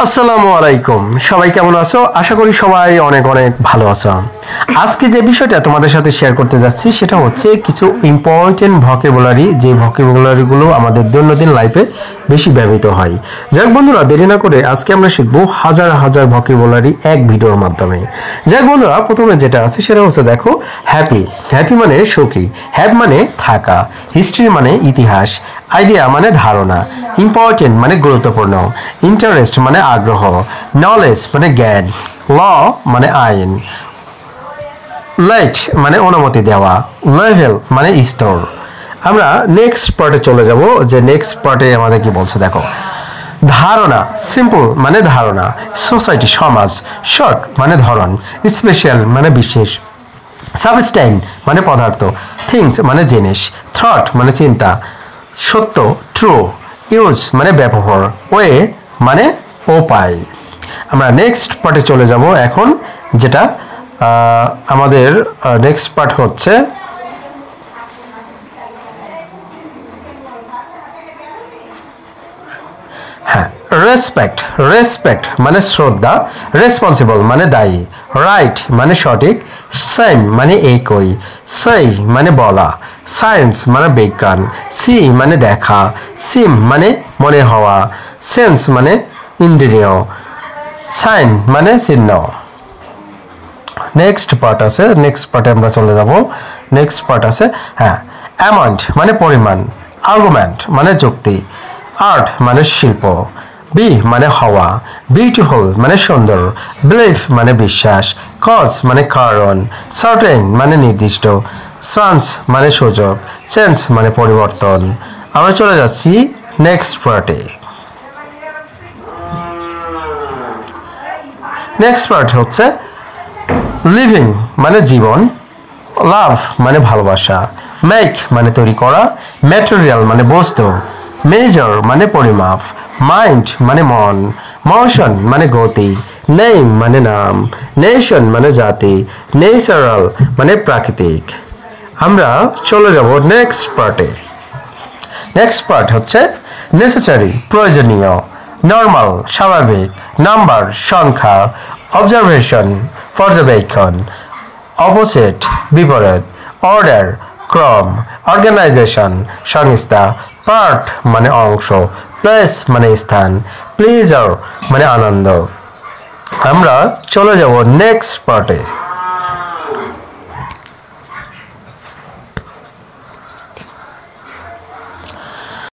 আসসালামু আলাইকুম। সবাই কেমন আছো? আশা করি সবাই অনেক অনেক ভালো আছো। আজকে যে বিষয়টা তোমাদের সাথে শেয়ার করতে যাচ্ছি সেটা হচ্ছে কিছু ইম্পর্টেন্ট ভোকাবুলারি, যে ভোকাবুলারিগুলো আমাদের দৈনন্দিন লাইফে বেশি ব্যবহৃত হয়। যাক বন্ধুরা, দেরি না করে আজকে আমরা শিখবো হাজার হাজার ভোকাবুলারি এক ভিডিওর মাধ্যমে। যাক বন্ধুরা, প্রথমে যেটা আছে সেটা হচ্ছে দেখো, হ্যাপি। হ্যাপি মানে সুখী, হ্যাপ মানে থাকা, হিস্ট্রি মানে ইতিহাস, আইডিয়া মানে ধারণা, ইম্পর্টেন্ট মানে গুরুত্বপূর্ণ, ইন্টারেস্ট মানে আগ্রহ, নলেজ মানে জ্ঞান, ল মানে আইন, লাইট মানে অনুমতি দেওয়া, লেভেল মানে স্তর। আমরা নেক্সট পার্টে চলে যাব, যে নেক্সট পার্টে আমাদের কি বলছে দেখো। ধারণা, সিম্পল মানে ধারণা, সোসাইটি সমাজ, শর্ট মানে ধরন, স্পেশাল মানে বিশেষ, সাবস্টাইন মানে পদার্থ, থিংস মানে জিনিস, থট মানে চিন্তা, সত্য ট্রু, ইউজ মানে ব্যবহার, ওয়ে মানে উপায়। আমরা নেক্সট পার্টে চলে যাব এখন, যেটা আমাদের নেক্সট পার্ট হচ্ছে হ্যাঁ, রেসপেক্ট। রেসপেক্ট মানে শ্রদ্ধা, রেসপন্সিবল মানে দায়ী, রাইট মানে সঠিক, সেম মানে একই, সেই মানে বলা, সায়েন্স মানে বিজ্ঞান, সি মানে দেখা, সিম মানে মনে হওয়া, সেন্স মানে ইন্দ্রিয়, সাইন মানে চিহ্ন। নেক্সট পার্ট আছে, নেক্সট পার্টে আমরা চলে যাব। নেক্সট পার্ট আছে হ্যাঁ, অ্যামাউন্ট মানে পরিমাণ, আর্গুমেন্ট মানে যুক্তি, আর্ট মানে শিল্প, বি মানে হওয়া, বিউটিফুল মানে সুন্দর, বিলিভ মানে বিশ্বাস, কজ মানে কারণ, সার্টেন মানে নির্দিষ্ট, চান্স মানে সুযোগ, চেঞ্জ মানে পরিবর্তন। আমরা চলে যাচ্ছি নেক্সট পার্টে। নেক্সট পার্ট হচ্ছে লিভিং মানে জীবন, লাভ মানে ভালোবাসা, মেক মানে তৈরি করা, ম্যাটেরিয়াল মানে বস্তু, মেজার মানে পরিমাপ, মাইন্ড মানে মন, মোশন মানে গতি, নেম মানে নাম, নেশন মানে জাতি, নেচারাল মানে প্রাকৃতিক। আমরা চলে যাব নেক্সট পার্টে। নেক্সট পার্ট হচ্ছে নেসেসারি প্রয়োজনীয়, নর্মাল স্বাভাবিক, নাম্বার সংখ্যা, অবজারভেশন পর্যবেক্ষণ, অপোজিট বিপরীত, অর্ডার ক্রম, অর্গানাইজেশন সংস্থা, পার্ট মানে অংশ, প্লেস মানে স্থান, প্লেজার মানে আনন্দ। আমরা চলে যাব নেক্সট পার্টে।